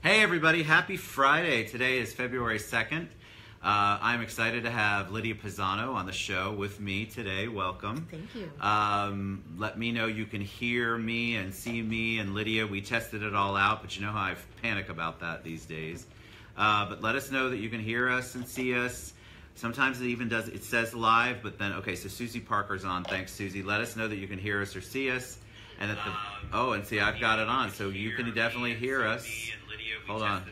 Hey everybody, happy Friday. Today is February 2nd. I'm excited to have Lydia Pisano on the show with me today. Welcome. Thank you. Let me know you can hear me and see me and Lydia. We tested it all out, but you know how I panic about that these days. But let us know that you can hear us and see us. Sometimes it even does, it says live, but then, okay, so Susie Parker's on. Thanks, Susie. Let us know that you can hear us or see us. And that and see, I've got it on, so you can definitely hear us. Hold on.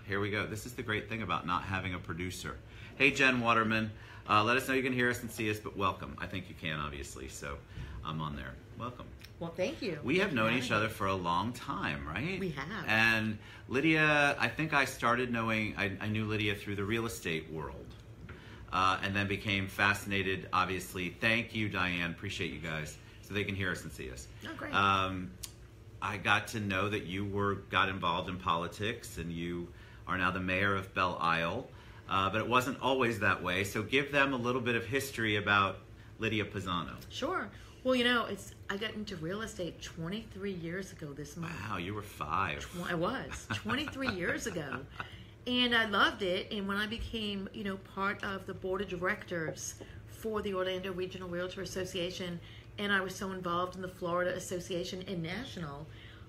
Here we go. This is the great thing about not having a producer. Hey, Jen Waterman. Let us know you can hear us and see us, but welcome. I think you can, obviously, so I'm on there. Welcome. Well, thank you. We have known each other for a long time, right? We have. And Lydia, I think I started knowing, I knew Lydia through the real estate world. And then became fascinated, obviously. Thank you, Diane. Appreciate you guys. So they can hear us and see us. Oh, great. I got to know that you got involved in politics, and you are now the mayor of Belle Isle. But it wasn't always that way. So give them a little bit of history about Lydia Pisano. Sure. Well, you know, I got into real estate 23 years ago this month. Wow, you were 5. I was 23 years ago. And I loved it. And when I became, part of the board of directors for the Orlando Regional Realtor Association, and I was so involved in the Florida Association and National,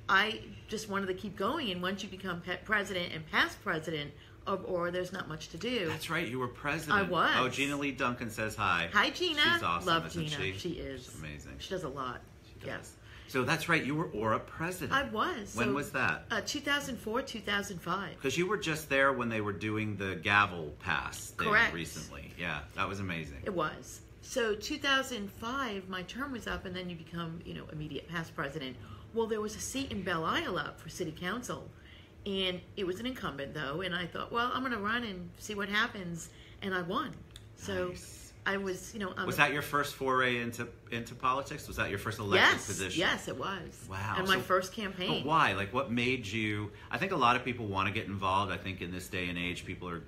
I just wanted to keep going. And once you become president and past president of ORA, there's not much to do. That's right, you were president. I was. Oh, Gina Lee Duncan says hi. Hi, Gina. She's awesome, Love isn't Gina. she? She is. She's amazing. She does a lot. She does. Yes. So that's right, you were ORA president. I was. When was that? 2004, 2005. Because you were just there when they were doing the gavel pass thing. Correct. Recently. Yeah, that was amazing. It was. So 2005, my term was up, and then you become, immediate past president. Well, there was a seat in Belle Isle up for city council, and it was an incumbent, though, and I thought, well, I'm going to run and see what happens, and I won. So nice. I was, was that your first foray into politics? Was that your first elected position? Yes, it was. Wow. And my first campaign. But why? Like, what made you... I think a lot of people want to get involved. I think in this day and age, people are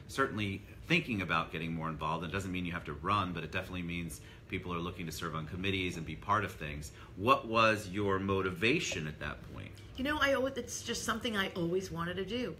certainly thinking about getting more involved. It doesn't mean you have to run, but it definitely means people are looking to serve on committees and be part of things. What was your motivation at that point? It's just something I always wanted to do.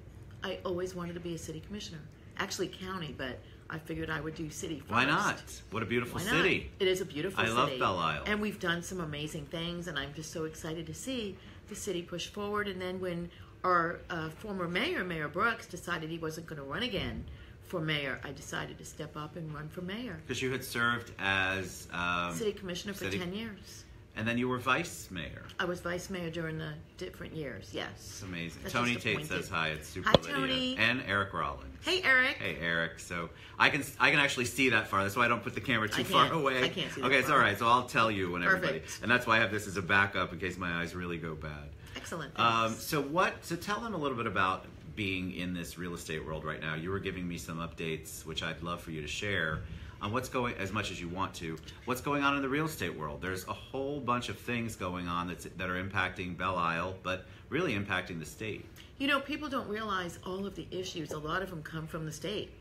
I always wanted to be a city commissioner. Actually county, but I figured I would do city first. Why not? What a beautiful city. It is a beautiful city. I love Belle Isle. And we've done some amazing things, and I'm just so excited to see the city push forward. And then when our former mayor, Mayor Brooks, decided he wasn't going to run again for mayor, I decided to step up and run for mayor. Because you had served as... city commissioner for 10 years. And then you were vice mayor. I was vice mayor during the different years, yes. It's amazing. That's Tony Tate says hi. It's super Hi, Lydia. Tony. And Eric Rollins. Hey, Eric. Hey, Eric. So I can actually see that far. That's why I don't put the camera too far away. I can't see that Okay, it's far. all right. So I'll tell you when everybody... Perfect. And that's why I have this as a backup in case my eyes really go bad. Excellent. So tell them a little bit about being in this real estate world right now. You were giving me some updates, which I'd love for you to share, on what's going, as much as you want to, what's going on in the real estate world. There's a whole bunch of things going on that are impacting Belle Isle, but really impacting the state. People don't realize all of the issues. A lot of them come from the state.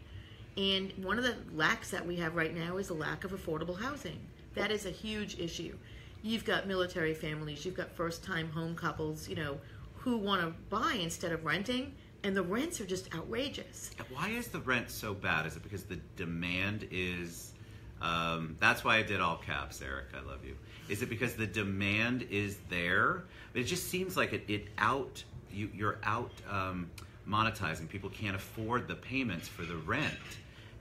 And one of the lacks that we have right now is a lack of affordable housing. That is a huge issue. You've got military families, you've got first-time home couples, who want to buy instead of renting, and the rents are just outrageous. Why is the rent so bad? Is it because the demand is... that's why I did all caps, Eric. I love you. Is it because the demand is there? It just seems like you're out monetizing. People can't afford the payments for the rent.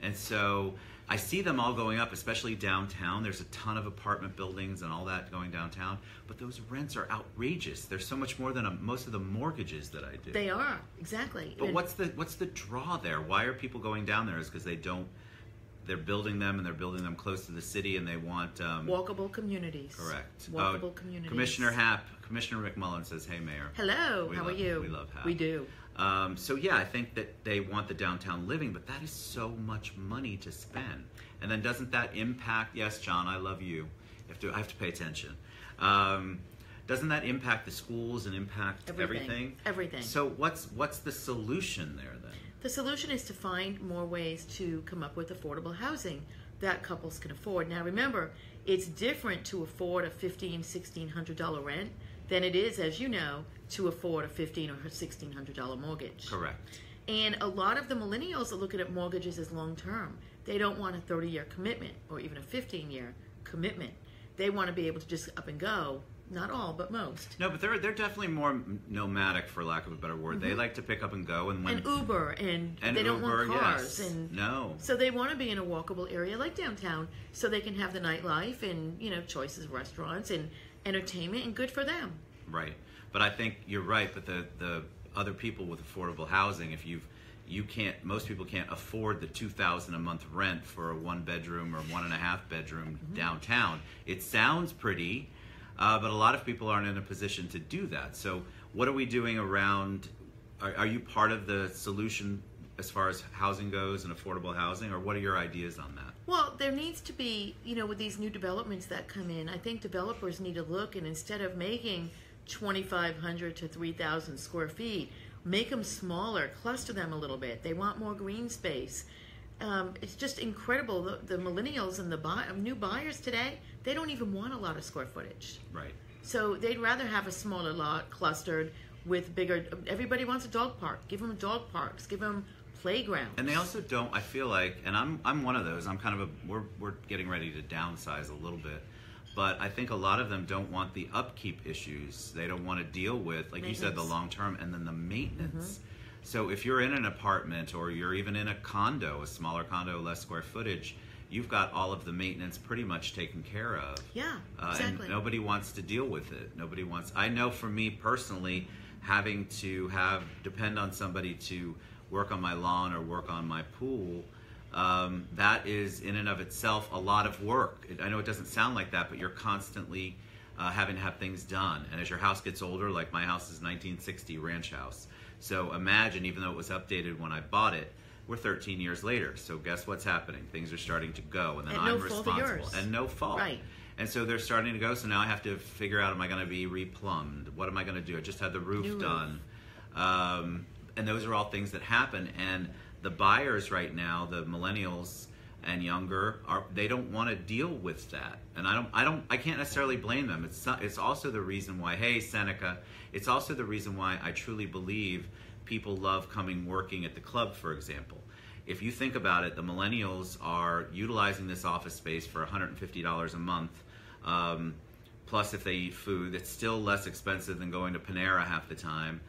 And so I see them all going up, especially downtown. There's a ton of apartment buildings and all that going downtown. But those rents are outrageous. They're so much more than most of the mortgages that I do. They are, exactly. But what's the draw there? Why are people going down there? Is because they're building them, and they're building them close to the city, and they want... walkable communities. Correct. Walkable communities. Commissioner McMullen says, hey, Mayor. Hello, how are you? We love HAP. We do. So yeah, I think that they want the downtown living, but that is so much money to spend. And then doesn't that impact... Yes, John, I love you. I have to pay attention. Doesn't that impact the schools and impact everything? Everything. So what's the solution there then? The solution is to find more ways to come up with affordable housing that couples can afford. Now remember, it's different to afford a $1,500, $1,600 rent than it is, as you know, to afford a $1,500 or $1,600 mortgage. Correct. And a lot of the millennials are looking at mortgages as long term. They don't want a 30-year commitment or even a 15-year commitment. They want to be able to just up and go. Not all, but most. No, but they're definitely more nomadic, for lack of a better word. They like to pick up and go, and Uber, and they don't Uber, want cars, yes. and no. So they want to be in a walkable area like downtown, so they can have the nightlife and choices of restaurants and entertainment, and good for them. Right, but I think you're right. But the other people with affordable housing, if most people can't afford the $2,000 a month rent for a 1-bedroom or 1.5 bedroom downtown. It sounds pretty. But a lot of people aren't in a position to do that. So what are we doing around, are you part of the solution as far as housing goes and affordable housing, or what are your ideas on that? Well, there needs to be, with these new developments that come in, I think developers need to look, and instead of making 2,500 to 3,000 square feet, make them smaller, cluster them a little bit. They want more green space. It's just incredible. The millennials and the new buyers today, they don't even want a lot of square footage. Right. So they'd rather have a smaller lot clustered with bigger. Everybody wants a dog park. Give them dog parks. Give them playgrounds. And they also don't. I feel like, and I'm one of those. I'm kind of we're getting ready to downsize a little bit, but I think a lot of them don't want the upkeep issues. They don't want to deal with, like you said, the long term, and then the maintenance. So if you're in an apartment or you're even in a condo, a smaller condo, less square footage, you've got all of the maintenance pretty much taken care of. Yeah, exactly. And nobody wants to deal with it. Nobody wants. I know for me personally, having to depend on somebody to work on my lawn or work on my pool, that is in and of itself a lot of work. I know it doesn't sound like that, but you're constantly having to have things done. And as your house gets older, like my house is 1960 ranch house. So imagine, even though it was updated when I bought it, we're 13 years later. So guess what's happening? Things are starting to go, and then I'm responsible. And no fault. Right. And so they're starting to go. So now I have to figure out: am I going to be replumbed? What am I going to do? I just had the roof done, and those are all things that happen. And the buyers right now, the millennials and younger, they don't want to deal with that. And I can't necessarily blame them. It's also the reason why. Hey, Seneca. It's also the reason why I truly believe people love working at the club, for example. If you think about it, the millennials are utilizing this office space for $150 a month. Plus, if they eat food, it's still less expensive than going to Panera half the time.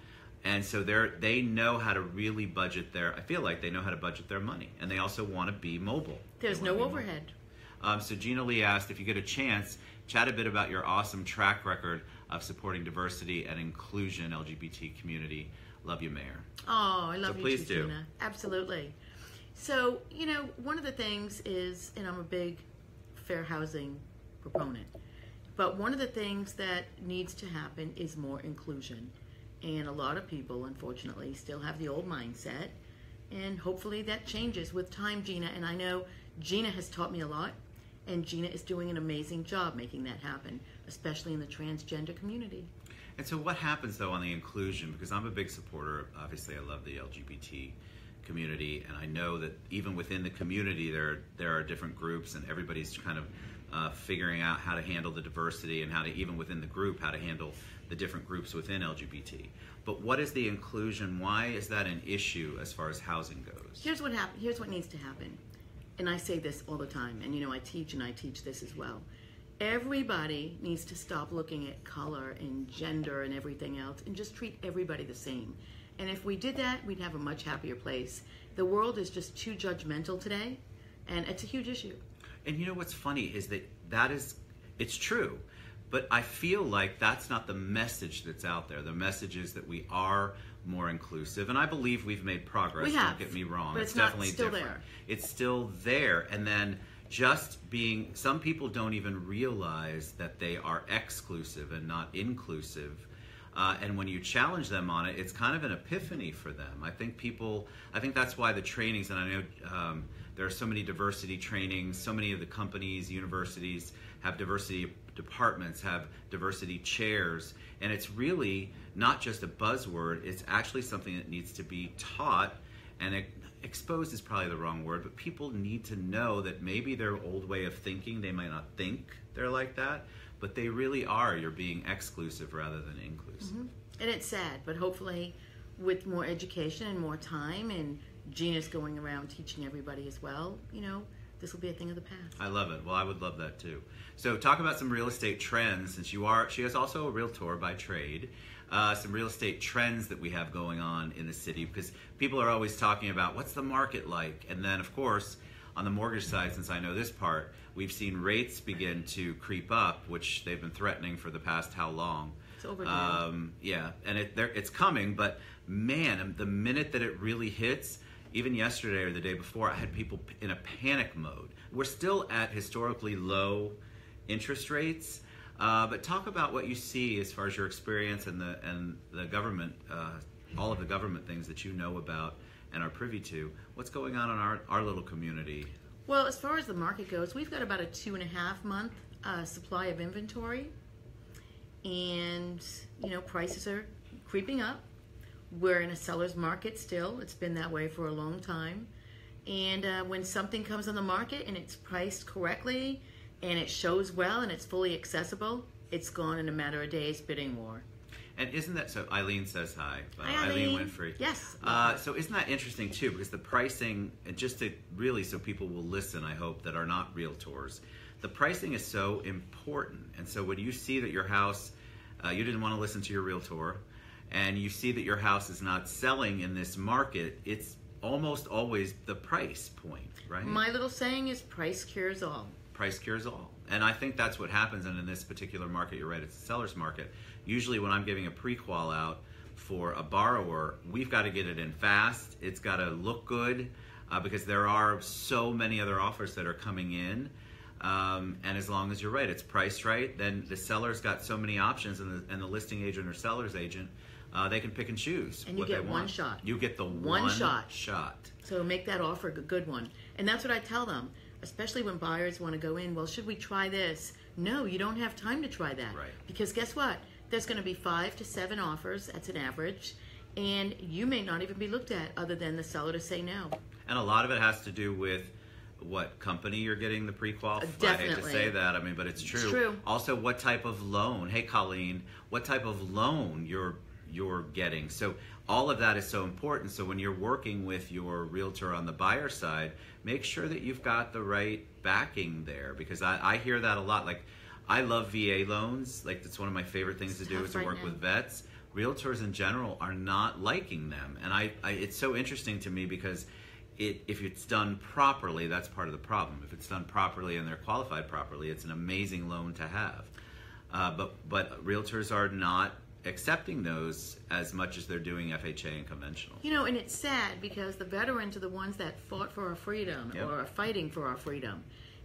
And so they know how to really budget I feel like they know how to budget their money. And they also want to be mobile. There's no overhead. So Gina Lee asked, if you get a chance, chat a bit about your awesome track record of supporting diversity and inclusion, LGBT community. Love you, Mayor. Oh, I love you please too, Gina. Absolutely. So, one of the things is, and I'm a big fair housing proponent, but one of the things that needs to happen is more inclusion. And a lot of people, unfortunately, still have the old mindset. And hopefully that changes with time, Gina. And I know Gina has taught me a lot. And Gina is doing an amazing job making that happen, especially in the transgender community. And so what happens, though, on the inclusion? Because I'm a big supporter. Obviously, I love the LGBT community. And I know that even within the community, there are different groups. And everybody's kind of figuring out how to handle the diversity and how to, even within the group, how to handle the different groups within LGBT. But what is the inclusion? Why is that an issue as far as housing goes? Here's what needs to happen. And I say this all the time, and I teach this as well. Everybody needs to stop looking at color and gender and everything else and just treat everybody the same. And if we did that, we'd have a much happier place. The world is just too judgmental today, and it's a huge issue. And what's funny is it's true, but I feel like that's not the message that's out there. The message is that we are more inclusive, and I believe we've made progress. We have, don't get me wrong. but it's definitely not still different. there. It's still there, and then some people don't even realize that they are exclusive and not inclusive. And when you challenge them on it, it's kind of an epiphany for them. I think that's why the trainings, and I know there are so many diversity trainings, so many of the companies, universities have diversity departments, have diversity chairs, and it's really not just a buzzword, it's actually something that needs to be taught And exposed is probably the wrong word, but people need to know that maybe their old way of thinking, they might not think they're like that, but they really are. You're being exclusive rather than inclusive. Mm-hmm. And it's sad, but hopefully with more education and more time, and Gina's going around teaching everybody as well, this will be a thing of the past. I love it. Well, I would love that too. So talk about some real estate trends, since she is also a realtor by trade. Some real estate trends that we have going on in the city, because people are always talking about what's the market like. And then, of course, on the mortgage side, since I know this part, we've seen rates begin to creep up, which they've been threatening for the past how long? It's overdue. Yeah, and it's coming, but man, the minute that it really hits, even yesterday or the day before, I had people in a panic mode. We're still at historically low interest rates, but talk about what you see as far as your experience and the government, all of the government things that you know about and are privy to. What's going on in our little community? Well, as far as the market goes, we've got about a 2.5 month supply of inventory, and prices are creeping up. We're in a seller's market still. It's been that way for a long time. And when something comes on the market and it's priced correctly and it shows well and it's fully accessible, it's gone in a matter of days, bidding war. And isn't that so? Eileen says hi. Hi, Eileen Winfrey. Yes. So isn't that interesting too? Because the pricing, and just to really, so people will listen, I hope, that are not realtors, the pricing is so important. And so when you see that your house, you didn't want to listen to your realtor, and you see that your house is not selling in this market, it's almost always the price point, right? My little saying is price cures all. Price cures all. And I think that's what happens. And in this particular market, you're right, it's a seller's market. Usually when I'm giving a pre-qual out for a borrower, we've got to get it in fast. It's got to look good because there are so many other offers that are coming in. And as long as you're right, it's priced right, then the seller's got so many options, and the listing agent or seller's agent, they can pick and choose and you what get they want. one shot. You get the one shot. So make that offer a good one. And that's what I tell them, especially when buyers want to go in, well, should we try this? No, you don't have time to try that. Right. Because guess what? There's going to be 5 to 7 offers. That's an average. And you may not even be looked at other than the seller to say no. And a lot of it has to do with what company you're getting the pre-qual. Definitely. I hate to say that, but it's true. It's true. Also, what type of loan? Hey, Colleen, what type of loan you're getting? So all of that is so important. So when you're working with your realtor on the buyer side, make sure that you've got the right backing there, because I hear that a lot. Like, I love VA loans. Like, that's one of my favorite things to do is to work with vets. Realtors in general are not liking them, and it's so interesting to me because if it's done properly, that's part of the problem. If it's done properly and they're qualified properly, it's an amazing loan to have. But realtors are not accepting those as much as they're doing FHA and conventional. And it's sad because the veterans are the ones that fought for our freedom. Yep. Or are fighting for our freedom.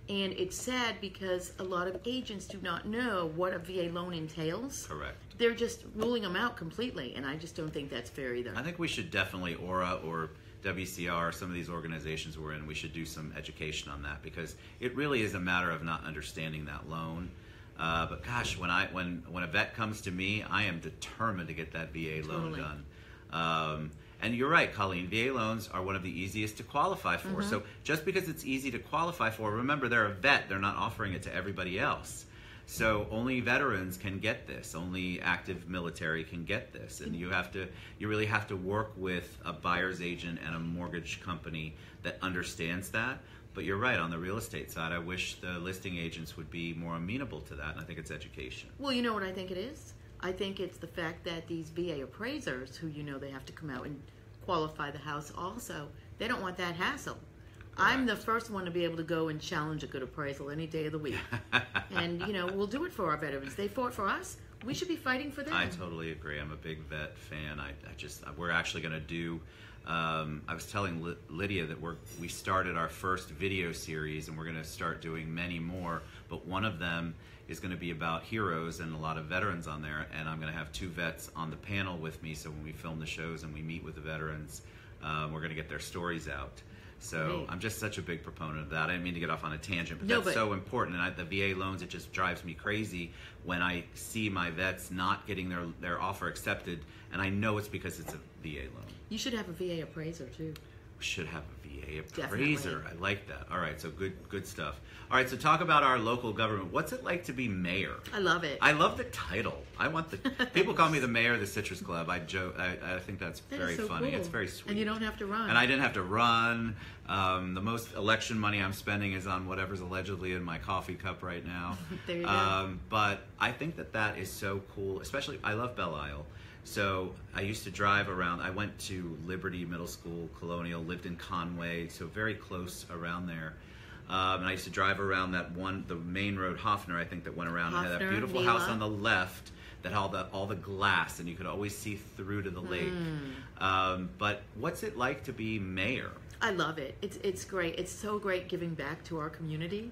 And it's sad because a lot of agents do not know what a VA loan entails. Correct. They're just ruling them out completely, and I just don't think that's fair either. I think we should definitely, Aura or WCR, some of these organizations we're in, we should do some education on that, because it really is a matter of not understanding that loan. But gosh, when a vet comes to me, I am determined to get that VA loan done. And you're right, Colleen, VA loans are one of the easiest to qualify for. Mm-hmm. So just because it's easy to qualify for, remember they're a vet, they're not offering it to everybody else. So only veterans can get this. Only active military can get this, and you really have to work with a buyer's agent and a mortgage company that understands that. But you're right, on the real estate side, I wish the listing agents would be more amenable to that, and I think it's education. Well, you know what I think it is? I think it's the fact that these VA appraisers, who they have to come out and qualify the house also, they don't want that hassle. Correct. I'm the first one to be able to go and challenge a good appraisal any day of the week. And, we'll do it for our veterans. They fought for us. We should be fighting for them. I totally agree. I'm a big vet fan. We're actually going to do, I was telling Lydia that we started our first video series, and we're going to start doing many more, but one of them is going to be about heroes and a lot of veterans on there, and I'm going to have 2 vets on the panel with me, so when we film the shows and we meet with the veterans, we're going to get their stories out. So right. I'm just such a big proponent of that. I didn't mean to get off on a tangent, but that's so important. And the VA loans, it just drives me crazy when I see my vets not getting their offer accepted, and I know it's because it's a VA loan. You should have a VA appraiser too. should have a VA Definitely. appraiser. I like that. All right, so good stuff. All right, so talk about our local government. What's it like to be mayor? I love it. I love the title. I want the people call me the mayor of the Citrus Club. I joke. I think that's That very is so funny. cool. It's very sweet. And you don't have to run. And I didn't have to run. The most election money I'm spending is on whatever's allegedly in my coffee cup right now. There you go. But I think that is so cool. Especially, I love Belle Isle. So I used to drive around. I went to Liberty Middle School, Colonial, lived in Conway, so very close around there. And I used to drive around the main road, Hoffner, I think, that went around. It had that Hoffner, beautiful Nela. house on the left that had all the glass, and you could always see through to the lake. But what's it like to be mayor? I love it. It's great. It's so great giving back to our community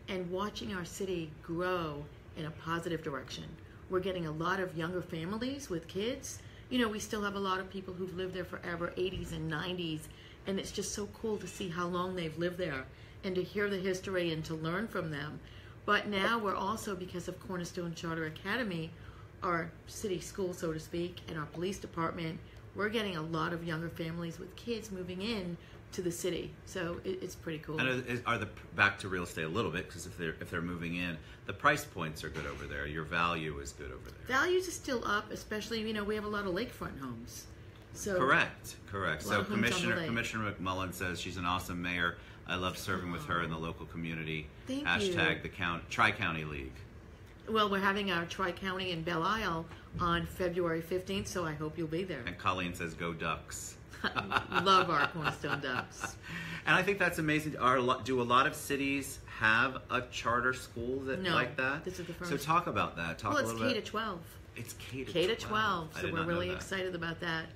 and watching our city grow in a positive direction. We're getting a lot of younger families with kids. You know, we still have a lot of people who've lived there forever, 80s and 90s, and it's just so cool to see how long they've lived there and to hear the history and to learn from them. But now we're also, because of Cornerstone Charter Academy, our city school, so to speak, and our police department, we're getting a lot of younger families with kids moving in to the city. So it's pretty cool. And are the back to real estate a little bit, because if they're moving in, the price points are good over there. Your value is good over there. Values is still up, especially, you know, we have a lot of lakefront homes. So Correct. A lot So of homes on the lake. Commissioner McMullen says she's an awesome mayor. I love serving with her in the local community. Thank Hashtag you. the Tri-County League. Well, we're having our Tri-County in Belle Isle on February 15th, so I hope you'll be there. And Colleen says, go Ducks. Love our Cornerstone Ducks. And I think that's amazing. Do a lot of cities have a charter school that No, like that? this is the first. So talk about that. Talk Well, a it's little K to bit. 12. It's K to 12. K to 12, I so did we're not know really that. excited about that.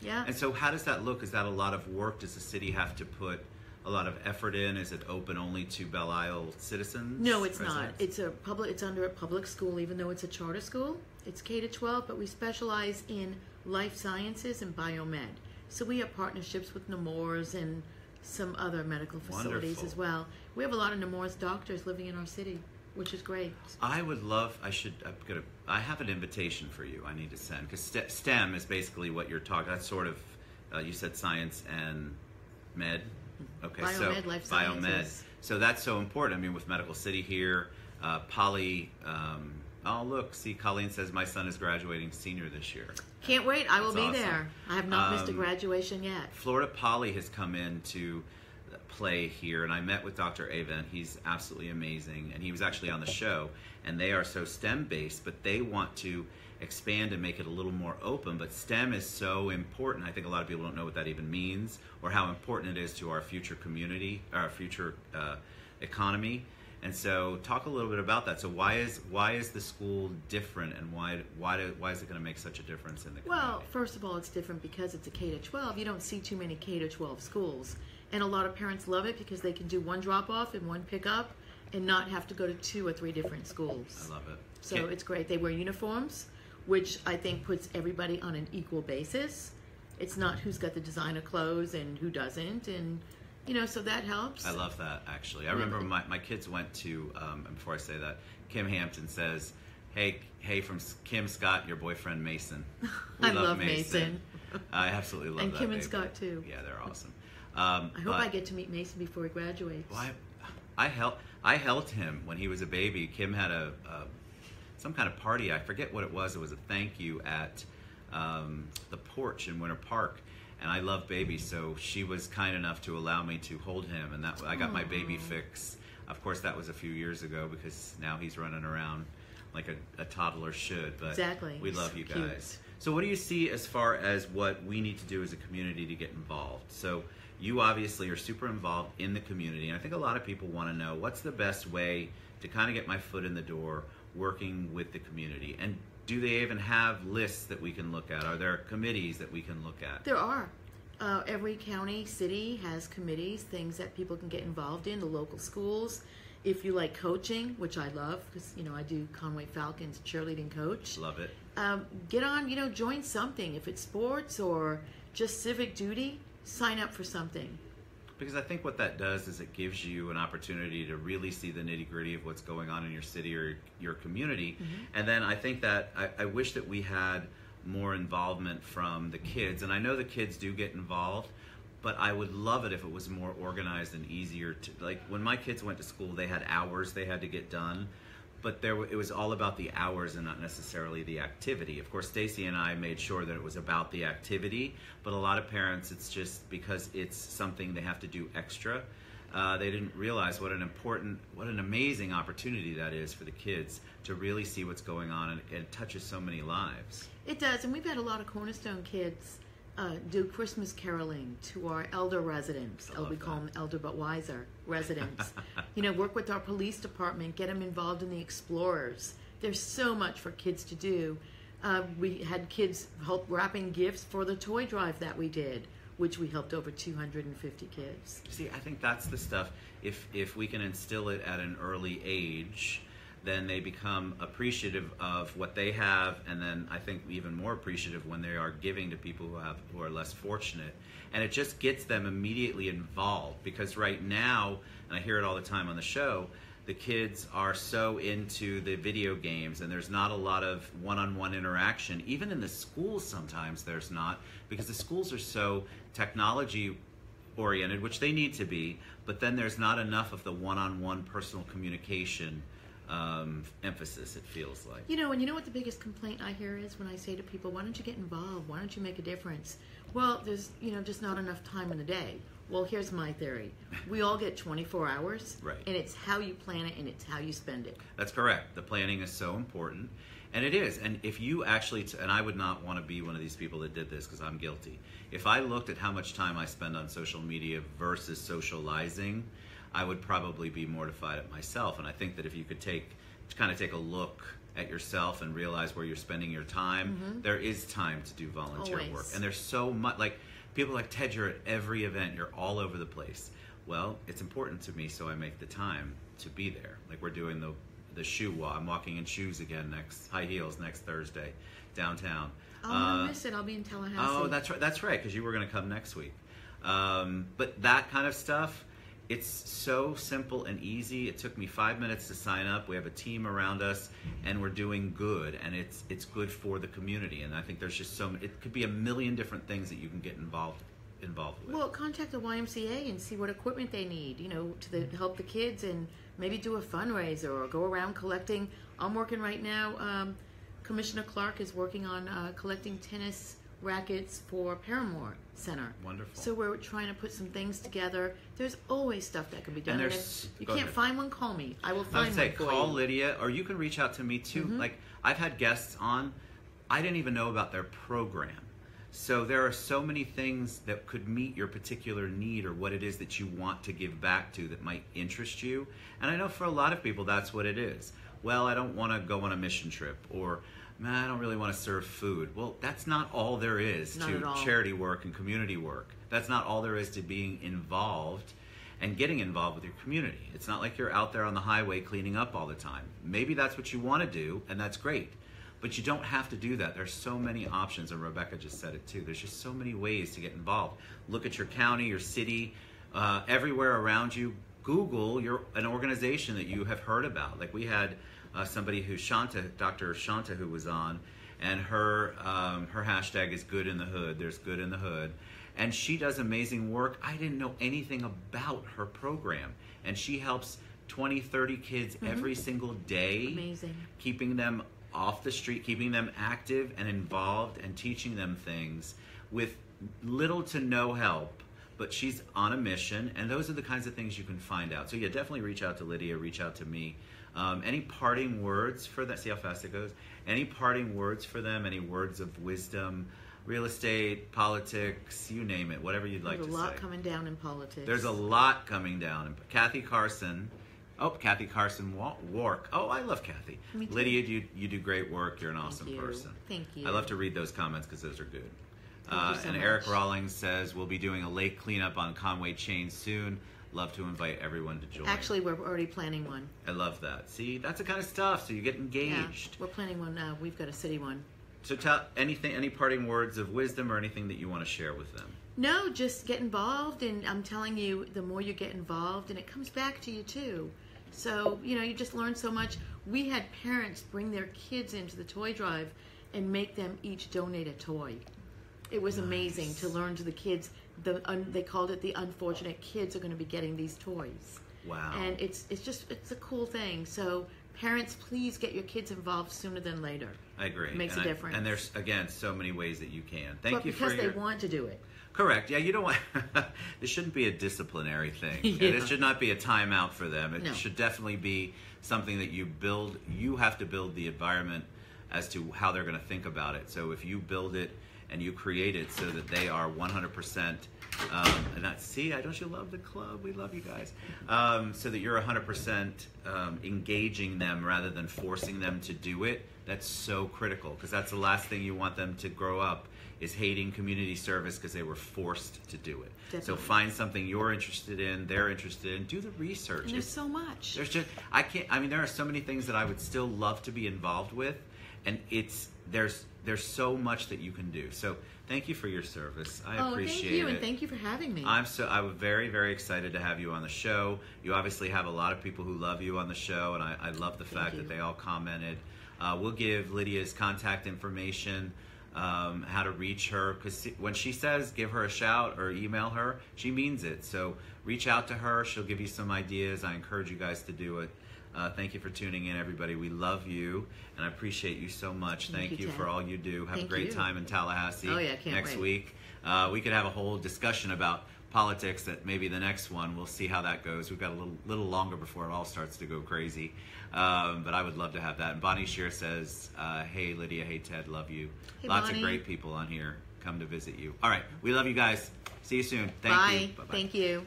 Yeah. And so how does that look? Is that a lot of work? Does the city have to put a lot of effort in? Is it open only to Belle Isle citizens? No, it's not. residents? It's under a public school, even though it's a charter school. It's K to 12, but we specialize in life sciences and biomed. So we have partnerships with Nemours and some other medical facilities Wonderful. as well. We have a lot of Nemours doctors living in our city, which is great. I would love. I have an invitation for you. I need to send, because STEM is basically what you're talking. That's sort of you said science and med. Okay, Biomed, life sciences. Biomed. So that's so important. I mean, with Medical City here, Poly. Oh, look, see, Colleen says my son is graduating senior this year. Can't wait. I will That's be awesome. there. I have not missed a graduation yet. Florida Poly has come in to play here, and I met with Dr. Avent. He's absolutely amazing, and he was actually on the show, and they are so STEM-based, but they want to expand and make it a little more open. But STEM is so important. I think a lot of people don't know what that even means or how important it is to our future community, our future economy. And so talk a little bit about that. So why is the school different, and why is it going to make such a difference in the community? Well, first of all, it's different because it's a K to 12. You don't see too many K to 12 schools. And a lot of parents love it because they can do one drop-off and one pick-up and not have to go to 2 or 3 different schools. I love it. So it's great. They wear uniforms, which I think puts everybody on an equal basis. It's not who's got the designer clothes and who doesn't. And, you know, so that helps. I love that, actually. I remember my kids went to, and before I say that, Kim Hampton says, hey, from Kim Scott, your boyfriend Mason. We I love Mason. I absolutely love And that Kim and baby. Scott, too. Yeah, they're awesome. I hope I get to meet Mason before he graduates. Well, I helped him when he was a baby. Kim had some kind of party. I forget what it was. It was a thank you at the porch in Winter Park. And I love babies, so she was kind enough to allow me to hold him. And I got my baby fix. Of course, that was a few years ago, because now he's running around like a toddler should. But Exactly. we love you Cute. guys. So what do you see as far as what we need to do as a community to get involved? So you obviously are super involved in the community, and I think a lot of people want to know what's the best way to kind of get my foot in the door working with the community. And do they even have lists that we can look at? Are there committees that we can look at? There are. Every county, city has committees, things that people can get involved in, the local schools. If you like coaching, which I love, because, you know, I do Conway Falcons cheerleading coach. Love it. Get on, you know, join something. If it's sports or just civic duty, sign up for something. Because I think what that does is it gives you an opportunity to really see the nitty-gritty of what's going on in your city or your community. And then I think that I wish that we had more involvement from the kids. And I know the kids do get involved, but I would love it if it was more organized and easier to, like, when my kids went to school, they had hours they had to get done, but it was all about the hours and not necessarily the activity. Of course, Stacy and I made sure that it was about the activity, but a lot of parents, it's just because it's something they have to do extra. They didn't realize what an amazing opportunity that is for the kids to really see what's going on, and it touches so many lives. It does, and we've had a lot of Cornerstone kids do Christmas caroling to our elder residents. We call them elder but wiser residents. Work with our police department, get them involved in the Explorers. There's so much for kids to do. We had kids help wrapping gifts for the toy drive that we did, which we helped over 250 kids. See, I think that's the stuff. If we can instill it at an early age, then they become appreciative of what they have, and then I think even more appreciative when they are giving to people who are less fortunate. And it just gets them immediately involved, because right now, and I hear it all the time on the show, the kids are so into the video games, and there's not a lot of one-on-one interaction. Even in the schools sometimes there's not, because the schools are so technology oriented, which they need to be, but then there's not enough of the one-on-one personal communication emphasis, it feels like. And you know what the biggest complaint I hear is when I say to people, why don't you get involved? Why don't you make a difference? Well, there's, just not enough time in the day. Well, here's my theory. We all get 24 hours, right, and it's how you plan it and it's how you spend it. That's correct. The planning is so important, and it is. And if you actually, and I would not want to be one of these people that did this because I'm guilty. If I looked at how much time I spend on social media versus socializing, I would probably be mortified at myself. And I think that if you could take a look at yourself and realize where you're spending your time, there is time to do volunteer work. And there's so much, like, people like Ted, you're at every event, you're all over the place. Well, it's important to me, so I make the time to be there. Like, we're doing the shoe walk. I'm walking in shoes again, high heels next Thursday downtown. Oh, I'll miss it. I'll be in Tallahassee. Oh, that's right, because you were going to come next week. But that kind of stuff, it's so simple and easy. It took me 5 minutes to sign up. We have a team around us, and we're doing good, and it's good for the community. And I think there's just it could be a million different things that you can get involved with. Well, contact the YMCA and see what equipment they need, to help the kids, and maybe do a fundraiser or go around collecting. I'm working right now. Commissioner Clark is working on collecting tennis rackets for Paramore Center. Wonderful. So we're trying to put some things together. There's always stuff that can be done. And if you can't find one, call me. I will find one for call you. Lydia, or you can reach out to me too. Like, I've had guests on, I didn't even know about their program. So there are so many things that could meet your particular need or what it is that you want to give back to that might interest you. And I know for a lot of people that's what it is. Well, I don't want to go on a mission trip, or man, I don't really want to serve food. Well, that's not all there is to charity work and community work. That's not all there is to being involved and getting involved with your community. It's not like you're out there on the highway cleaning up all the time. Maybe that's what you want to do, and that's great. But you don't have to do that. There's so many options, and Rebecca just said it too. There's just so many ways to get involved. Look at your county, your city, everywhere around you. Google an organization that you have heard about. Like, we had somebody Dr. Shanta, who was on, and her hashtag is Good in the Hood. There's Good in the Hood. And she does amazing work. I didn't know anything about her program. And she helps 20, 30 kids every single day. Amazing. Keeping them off the street, keeping them active and involved, and teaching them things with little to no help. But she's on a mission, and those are the kinds of things you can find out. So yeah, definitely reach out to Lydia, reach out to me. Any parting words for that? See how fast it goes? Any parting words for them? Any words of wisdom? Real estate, politics, you name it, whatever you'd like to say. There's a lot coming down in politics. There's a lot coming down. Kathy Carson Wark. Oh, I love Kathy. Me too. Lydia, you do great work. You're an awesome person. Thank you. I love to read those comments because those are good. Thank you so and much. Eric Rawlings says, we'll be doing a lake cleanup on Conway Chain soon. Love to invite everyone to join. Actually, we're already planning one. I love that. See, that's the kind of stuff. So you get engaged. Yeah, we're planning one. We've got a city one. So tell any parting words of wisdom or anything that you want to share with them? No, just get involved. And I'm telling you, the more you get involved, and it comes back to you too. So, you just learn so much. We had parents bring their kids into the toy drive and make them each donate a toy. It was amazing to learn to the kids. They called it the unfortunate kids are going to be getting these toys. Wow. And it's a cool thing. So parents, please get your kids involved sooner than later. I agree. It makes a difference. And there's, again, so many ways that you can. But because they want to do it. Correct. Yeah, you don't want. This shouldn't be a disciplinary thing. Yeah. It should not be a timeout for them. It No. should definitely be something that you build. You have to build the environment as to how they're going to think about it. So if you build it and you create it so that they are 100%, don't you love the club? We love you guys. So that you're 100% engaging them rather than forcing them to do it. That's so critical, because that's the last thing you want them to grow up, is hating community service because they were forced to do it. Definitely. So find something you're interested in, they're interested in, do the research. And there's so much. There are so many things that I would still love to be involved with, and there's so much that you can do. So thank you for your service. I appreciate it. Thank you, and thank you for having me. I'm very, very excited to have you on the show. You obviously have a lot of people who love you on the show, and I love the fact that they all commented. We'll give Lydia's contact information, how to reach her, because when she says give her a shout or email her, she means it. So reach out to her. She'll give you some ideas. I encourage you guys to do it. Thank you for tuning in, everybody. We love you, and I appreciate you so much. Thank you for all you do. Have a great time in Tallahassee next week. We could have a whole discussion about politics at maybe the next one. We'll see how that goes. We've got a little longer before it all starts to go crazy. But I would love to have that. And Bonnie Shear says, hey, Lydia, hey, Ted, love you. Hey, Lots Bonnie. of great people on here come to visit you. All right. We love you guys. See you soon. Thank you. Bye. Thank you.